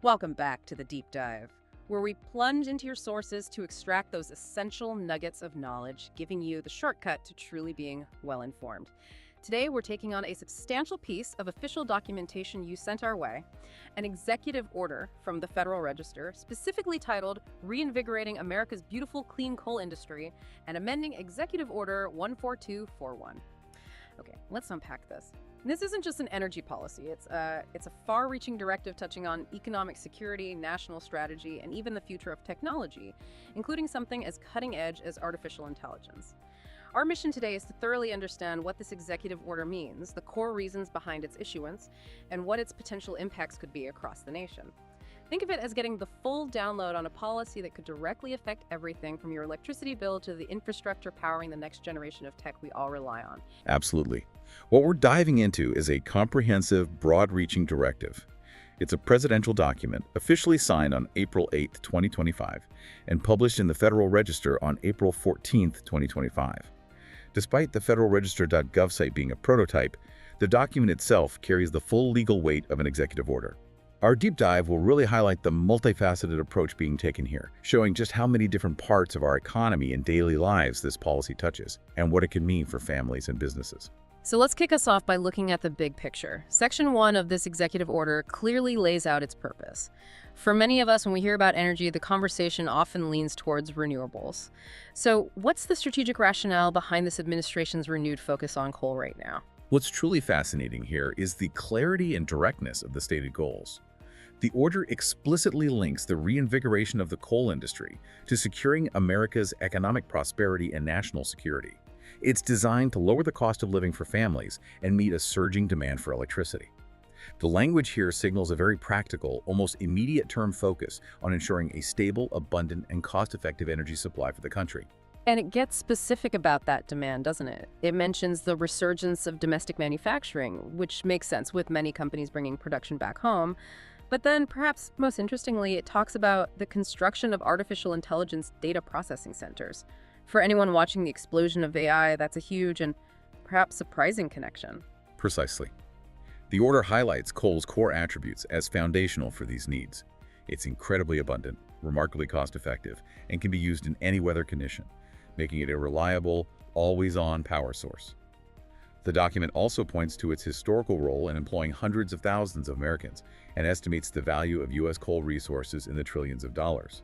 Welcome back to the Deep Dive, where we plunge into your sources to extract those essential nuggets of knowledge, giving you the shortcut to truly being well-informed. Today, we're taking on a substantial piece of official documentation you sent our way, an executive order from the Federal Register, specifically titled Reinvigorating America's Beautiful Clean Coal Industry and Amending Executive Order 14241. Okay, let's unpack this. This isn't just an energy policy. It's a far-reaching directive touching on economic security, national strategy, and even the future of technology, including something as cutting-edge as artificial intelligence. Our mission today is to thoroughly understand what this executive order means, the core reasons behind its issuance, and what its potential impacts could be across the nation. Think of it as getting the full download on a policy that could directly affect everything from your electricity bill to the infrastructure powering the next generation of tech we all rely on. Absolutely. What we're diving into is a comprehensive, broad-reaching directive. It's a presidential document officially signed on April 8, 2025, and published in the Federal Register on April 14, 2025. Despite the federalregister.gov site being a prototype, the document itself carries the full legal weight of an executive order. Our deep dive will really highlight the multifaceted approach being taken here, showing just how many different parts of our economy and daily lives this policy touches, and what it can mean for families and businesses. So let's kick us off by looking at the big picture. Section 1 of this executive order clearly lays out its purpose. For many of us, when we hear about energy, the conversation often leans towards renewables. So what's the strategic rationale behind this administration's renewed focus on coal right now? What's truly fascinating here is the clarity and directness of the stated goals. The order explicitly links the reinvigoration of the coal industry to securing America's economic prosperity and national security. It's designed to lower the cost of living for families and meet a surging demand for electricity. The language here signals a very practical, almost immediate-term focus on ensuring a stable, abundant, and cost-effective energy supply for the country. And it gets specific about that demand, doesn't it? It mentions the resurgence of domestic manufacturing, which makes sense with many companies bringing production back home. But then, perhaps most interestingly, it talks about the construction of artificial intelligence data processing centers. For anyone watching the explosion of AI, that's a huge and perhaps surprising connection. Precisely. The order highlights coal's core attributes as foundational for these needs. It's incredibly abundant, remarkably cost-effective, and can be used in any weather condition, making it a reliable, always-on power source. The document also points to its historical role in employing hundreds of thousands of Americans and estimates the value of U.S. coal resources in the trillions of dollars.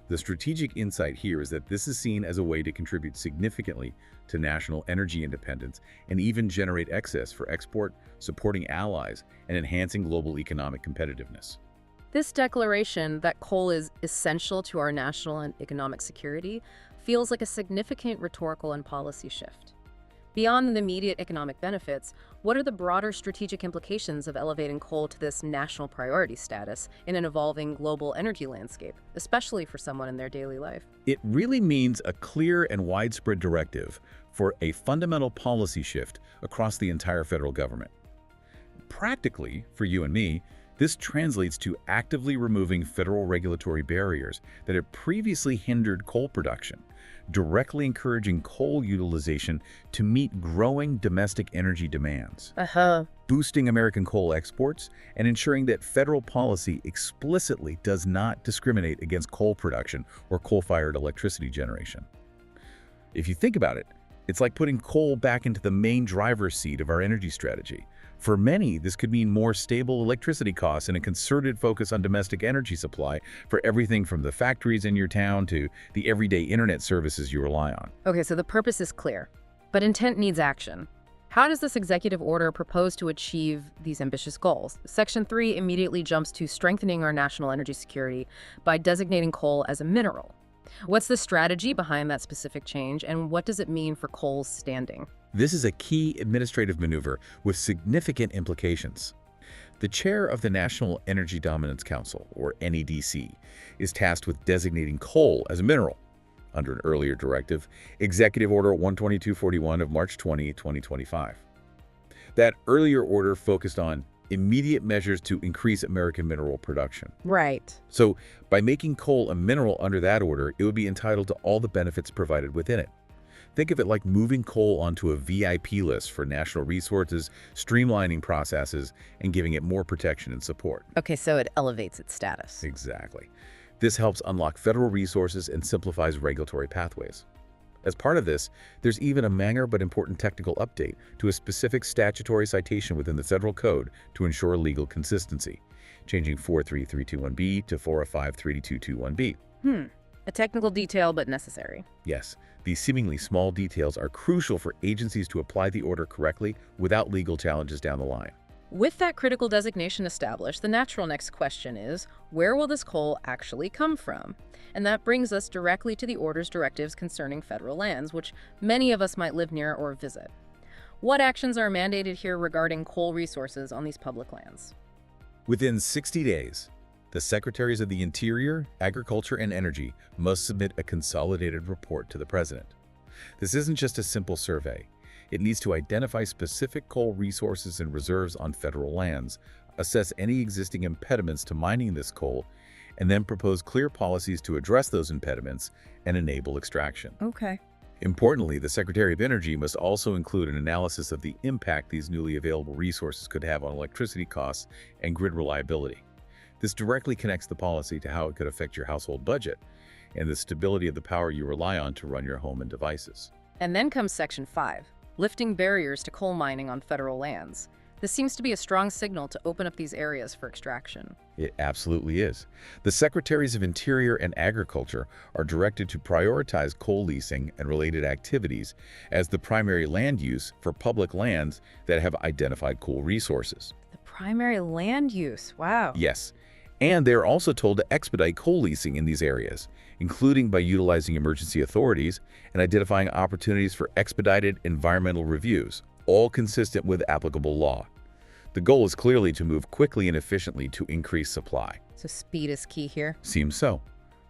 The strategic insight here is that this is seen as a way to contribute significantly to national energy independence and even generate excess for export, supporting allies, and enhancing global economic competitiveness. This declaration that coal is essential to our national and economic security feels like a significant rhetorical and policy shift. Beyond the immediate economic benefits, what are the broader strategic implications of elevating coal to this national priority status in an evolving global energy landscape, especially for someone in their daily life? It really means a clear and widespread directive for a fundamental policy shift across the entire federal government. Practically, for you and me, this translates to actively removing federal regulatory barriers that have previously hindered coal production, directly encouraging coal utilization to meet growing domestic energy demands, boosting American coal exports, and ensuring that federal policy explicitly does not discriminate against coal production or coal-fired electricity generation. If you think about it, it's like putting coal back into the main driver's seat of our energy strategy. For many, this could mean more stable electricity costs and a concerted focus on domestic energy supply for everything from the factories in your town to the everyday internet services you rely on. Okay, so the purpose is clear, but intent needs action. How does this executive order propose to achieve these ambitious goals? Section 3 immediately jumps to strengthening our national energy security by designating coal as a mineral. What's the strategy behind that specific change, and what does it mean for coal's standing? This is a key administrative maneuver with significant implications. The chair of the National Energy Dominance Council, or NEDC, is tasked with designating coal as a mineral under an earlier directive, Executive Order 12241 of March 20, 2025. That earlier order focused on immediate measures to increase American mineral production. Right. So, by making coal a mineral under that order, it would be entitled to all the benefits provided within it. Think of it like moving coal onto a VIP list for national resources, streamlining processes, and giving it more protection and support. Okay, so it elevates its status. Exactly. This helps unlock federal resources and simplifies regulatory pathways. As part of this, there's even a minor but important technical update to a specific statutory citation within the federal code to ensure legal consistency, changing 43321B to 4053221B. A technical detail, but necessary. Yes, these seemingly small details are crucial for agencies to apply the order correctly without legal challenges down the line. With that critical designation established, the natural next question is, where will this coal actually come from? And that brings us directly to the order's directives concerning federal lands, which many of us might live near or visit. What actions are mandated here regarding coal resources on these public lands? Within 60 days, the Secretaries of the Interior, Agriculture, and Energy must submit a consolidated report to the President. This isn't just a simple survey. It needs to identify specific coal resources and reserves on federal lands, assess any existing impediments to mining this coal, and then propose clear policies to address those impediments and enable extraction. Okay. Importantly, the Secretary of Energy must also include an analysis of the impact these newly available resources could have on electricity costs and grid reliability. This directly connects the policy to how it could affect your household budget and the stability of the power you rely on to run your home and devices. And then comes Section 5, lifting barriers to coal mining on federal lands. This seems to be a strong signal to open up these areas for extraction. It absolutely is. The Secretaries of Interior and Agriculture are directed to prioritize coal leasing and related activities as the primary land use for public lands that have identified coal resources. The primary land use, wow. Yes, and they are also told to expedite coal leasing in these areas, including by utilizing emergency authorities and identifying opportunities for expedited environmental reviews, all consistent with applicable law. The goal is clearly to move quickly and efficiently to increase supply. So speed is key here. Seems so.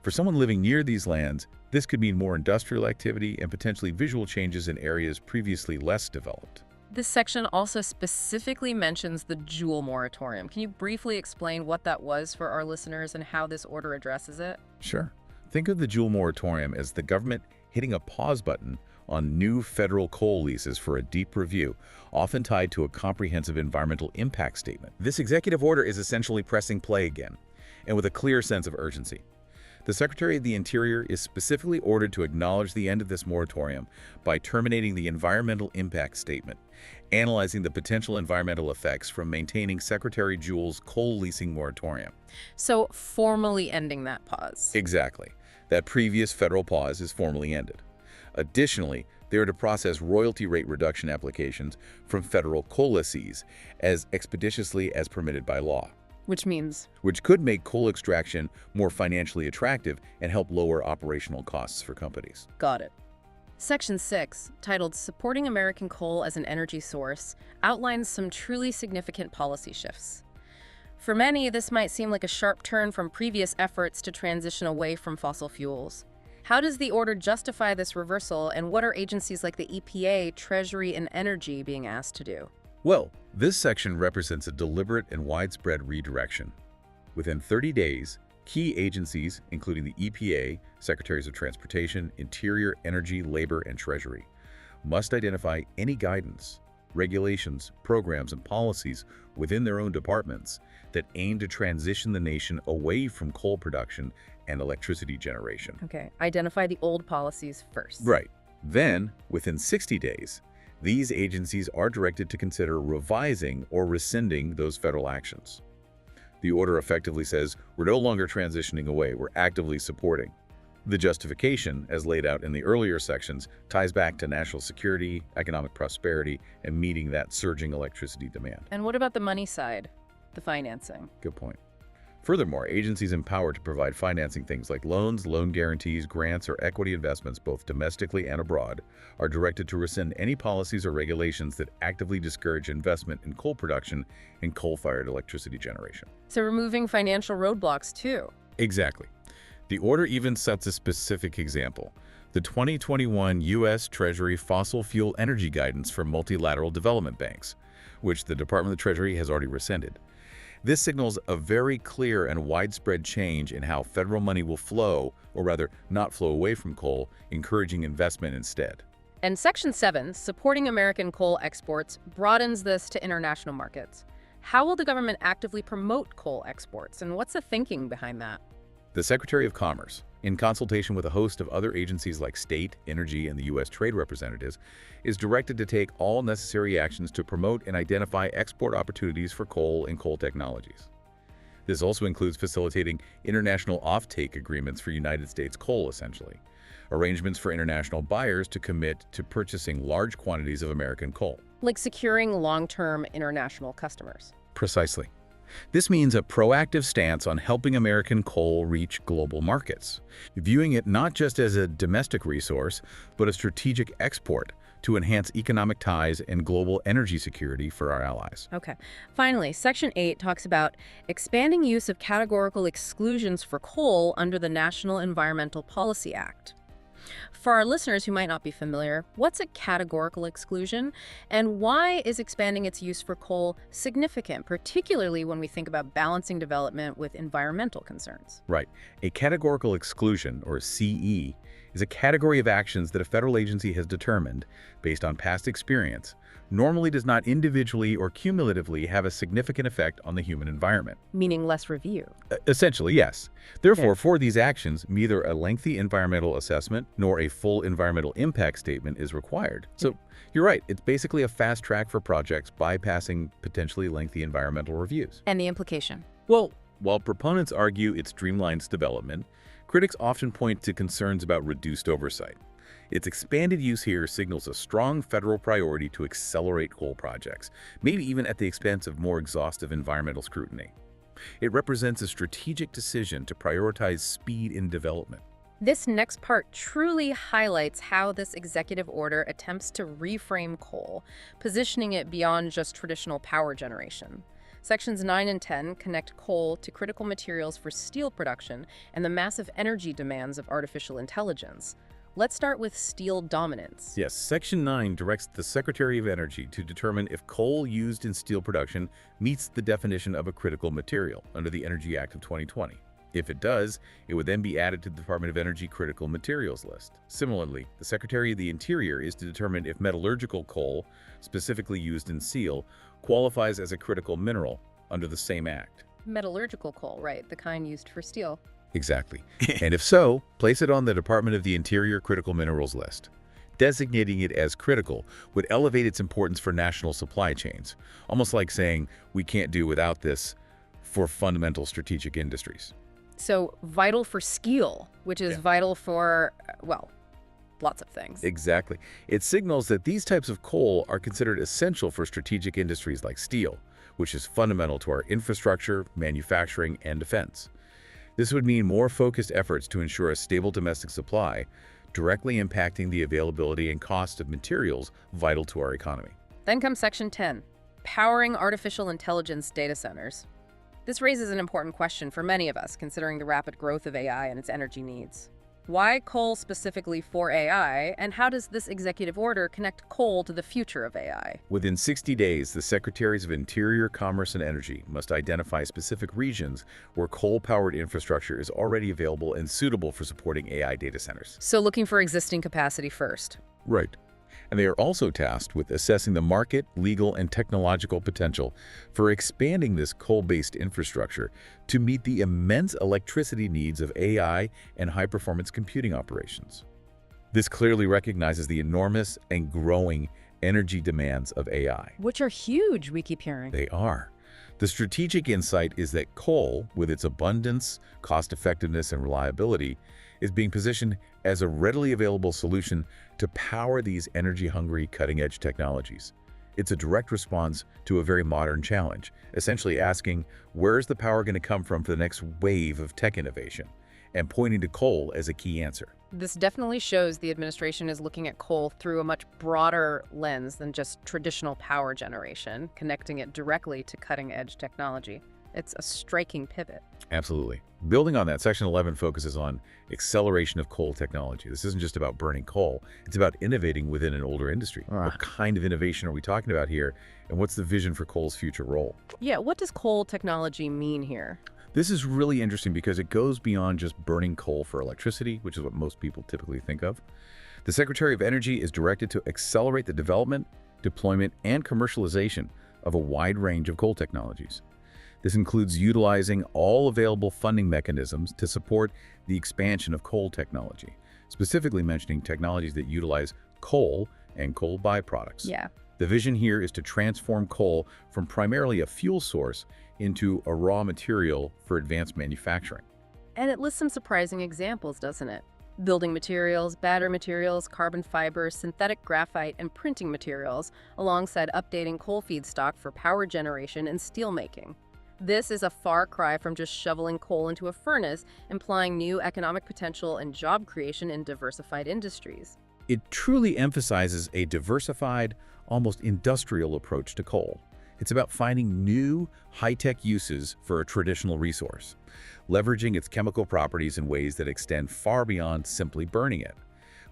For someone living near these lands, this could mean more industrial activity and potentially visual changes in areas previously less developed. This section also specifically mentions the Juul moratorium. Can you briefly explain what that was for our listeners and how this order addresses it? Sure. Think of the Juul moratorium as the government hitting a pause button on new federal coal leases for a deep review, often tied to a comprehensive environmental impact statement. This executive order is essentially pressing play again, and with a clear sense of urgency. The Secretary of the Interior is specifically ordered to acknowledge the end of this moratorium by terminating the environmental impact statement, analyzing the potential environmental effects from maintaining Secretary Juul's coal leasing moratorium. So formally ending that pause. Exactly. That previous federal pause is formally ended. Additionally, they are to process royalty rate reduction applications from federal coal lessees as expeditiously as permitted by law. Which means? Which could make coal extraction more financially attractive and help lower operational costs for companies. Got it. Section 6, titled Supporting American Coal as an Energy Source, outlines some truly significant policy shifts. For many, this might seem like a sharp turn from previous efforts to transition away from fossil fuels. How does the order justify this reversal, and what are agencies like the EPA, Treasury, and Energy being asked to do? Well, this section represents a deliberate and widespread redirection. Within 30 days, key agencies, including the EPA, Secretaries of Transportation, Interior, Energy, Labor, and Treasury, must identify any guidance, regulations, programs, and policies within their own departments that aim to transition the nation away from coal production and electricity generation. Okay, identify the old policies first. Right. Then, within 60 days, these agencies are directed to consider revising or rescinding those federal actions. The order effectively says, we're no longer transitioning away, we're actively supporting. The justification, as laid out in the earlier sections, ties back to national security, economic prosperity, and meeting that surging electricity demand. And what about the money side, the financing? Good point. Furthermore, agencies empowered to provide financing things like loans, loan guarantees, grants, or equity investments both domestically and abroad are directed to rescind any policies or regulations that actively discourage investment in coal production and coal-fired electricity generation. So removing financial roadblocks too. Exactly. The order even sets a specific example: the 2021 U.S. Treasury Fossil Fuel Energy Guidance for Multilateral Development Banks, which the Department of the Treasury has already rescinded. This signals a very clear and widespread change in how federal money will flow, or rather, not flow away from coal, encouraging investment instead. And Section 7, supporting American coal exports, broadens this to international markets. How will the government actively promote coal exports, and what's the thinking behind that? The Secretary of Commerce, in consultation with a host of other agencies like state, energy, and the U.S. Trade Representatives, is directed to take all necessary actions to promote and identify export opportunities for coal and coal technologies. This also includes facilitating international offtake agreements for United States coal, essentially, arrangements for international buyers to commit to purchasing large quantities of American coal. Like securing long-term international customers. Precisely. This means a proactive stance on helping American coal reach global markets, viewing it not just as a domestic resource, but a strategic export to enhance economic ties and global energy security for our allies. Okay. Finally, Section 8 talks about expanding use of categorical exclusions for coal under the National Environmental Policy Act. For our listeners who might not be familiar, what's a categorical exclusion, and why is expanding its use for coal significant, particularly when we think about balancing development with environmental concerns? Right. A categorical exclusion, or CE, is a category of actions that a federal agency has determined, based on past experience, normally does not individually or cumulatively have a significant effect on the human environment. Meaning less review. Essentially, yes. Therefore, for these actions, neither a lengthy environmental assessment nor a full environmental impact statement is required. So, you're right, it's basically a fast track for projects bypassing potentially lengthy environmental reviews. And the implication? Well, while proponents argue it streamlines development, critics often point to concerns about reduced oversight. Its expanded use here signals a strong federal priority to accelerate coal projects, maybe even at the expense of more exhaustive environmental scrutiny. It represents a strategic decision to prioritize speed in development. This next part truly highlights how this executive order attempts to reframe coal, positioning it beyond just traditional power generation. Sections 9 and 10 connect coal to critical materials for steel production and the massive energy demands of artificial intelligence. Let's start with steel dominance. Yes, Section 9 directs the Secretary of Energy to determine if coal used in steel production meets the definition of a critical material under the Energy Act of 2020. If it does, it would then be added to the Department of Energy Critical Materials list. Similarly, the Secretary of the Interior is to determine if metallurgical coal, specifically used in steel, qualifies as a critical mineral under the same act. Metallurgical coal, right, the kind used for steel. Exactly. And if so, place it on the Department of the Interior Critical Minerals list. Designating it as critical would elevate its importance for national supply chains, almost like saying we can't do without this for fundamental strategic industries. So vital for steel, which is vital for, well, lots of things. Exactly. It signals that these types of coal are considered essential for strategic industries like steel, which is fundamental to our infrastructure, manufacturing, and defense. This would mean more focused efforts to ensure a stable domestic supply, directly impacting the availability and cost of materials vital to our economy. Then comes Section 10, powering artificial intelligence data centers. This raises an important question for many of us, considering the rapid growth of AI and its energy needs. Why coal specifically for AI, and how does this executive order connect coal to the future of AI? Within 60 days, the Secretaries of Interior, Commerce, and Energy must identify specific regions where coal-powered infrastructure is already available and suitable for supporting AI data centers. So looking for existing capacity first. Right. And they are also tasked with assessing the market, legal, and technological potential for expanding this coal-based infrastructure to meet the immense electricity needs of AI and high-performance computing operations. This clearly recognizes the enormous and growing energy demands of AI. Which are huge, we keep hearing. They are. The strategic insight is that coal, with its abundance, cost-effectiveness, and reliability, is being positioned as a readily available solution to power these energy-hungry, cutting-edge technologies. It's a direct response to a very modern challenge, essentially asking, where is the power going to come from for the next wave of tech innovation? And pointing to coal as a key answer. This definitely shows the administration is looking at coal through a much broader lens than just traditional power generation, connecting it directly to cutting-edge technology. It's a striking pivot. Absolutely. Building on that, Section 11 focuses on acceleration of coal technology. This isn't just about burning coal. It's about innovating within an older industry. What kind of innovation are we talking about here? And what's the vision for coal's future role? Yeah, what does coal technology mean here? This is really interesting because it goes beyond just burning coal for electricity, which is what most people typically think of. The Secretary of Energy is directed to accelerate the development, deployment, and commercialization of a wide range of coal technologies. This includes utilizing all available funding mechanisms to support the expansion of coal technology, specifically mentioning technologies that utilize coal and coal byproducts. Yeah. The vision here is to transform coal from primarily a fuel source into a raw material for advanced manufacturing. And it lists some surprising examples, doesn't it? Building materials, battery materials, carbon fiber, synthetic graphite, and printing materials, alongside updating coal feedstock for power generation and steelmaking. This is a far cry from just shoveling coal into a furnace, implying new economic potential and job creation in diversified industries. It truly emphasizes a diversified, almost industrial approach to coal. It's about finding new, high-tech uses for a traditional resource, leveraging its chemical properties in ways that extend far beyond simply burning it.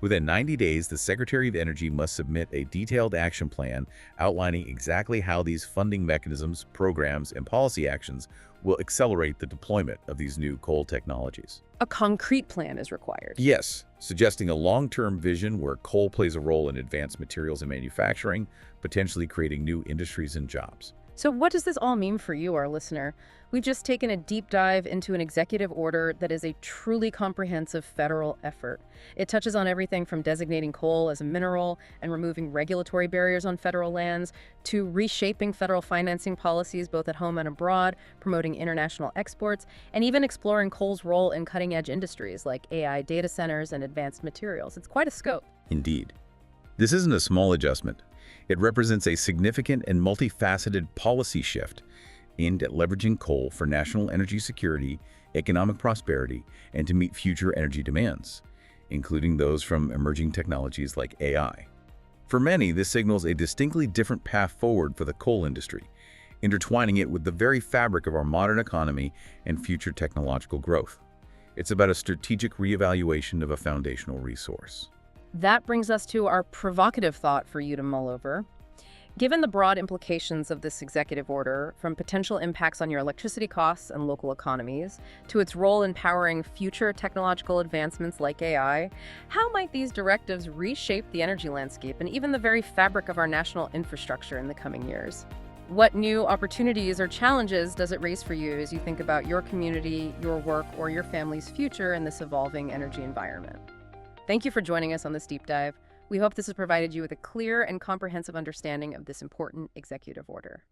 Within 90 days, the Secretary of Energy must submit a detailed action plan outlining exactly how these funding mechanisms, programs, and policy actions will accelerate the deployment of these new coal technologies. A concrete plan is required. Yes, suggesting a long-term vision where coal plays a role in advanced materials and manufacturing, potentially creating new industries and jobs. So what does this all mean for you, our listener? We've just taken a deep dive into an executive order that is a truly comprehensive federal effort. It touches on everything from designating coal as a mineral and removing regulatory barriers on federal lands to reshaping federal financing policies both at home and abroad, promoting international exports, and even exploring coal's role in cutting-edge industries like AI data centers and advanced materials. It's quite a scope. Indeed. This isn't a small adjustment. It represents a significant and multifaceted policy shift aimed at leveraging coal for national energy security, economic prosperity, and to meet future energy demands, including those from emerging technologies like AI. For many, this signals a distinctly different path forward for the coal industry, intertwining it with the very fabric of our modern economy and future technological growth. It's about a strategic reevaluation of a foundational resource. That brings us to our provocative thought for you to mull over. Given the broad implications of this executive order, from potential impacts on your electricity costs and local economies, to its role in powering future technological advancements like AI, how might these directives reshape the energy landscape and even the very fabric of our national infrastructure in the coming years? What new opportunities or challenges does it raise for you as you think about your community, your work, or your family's future in this evolving energy environment? Thank you for joining us on this deep dive. We hope this has provided you with a clear and comprehensive understanding of this important executive order.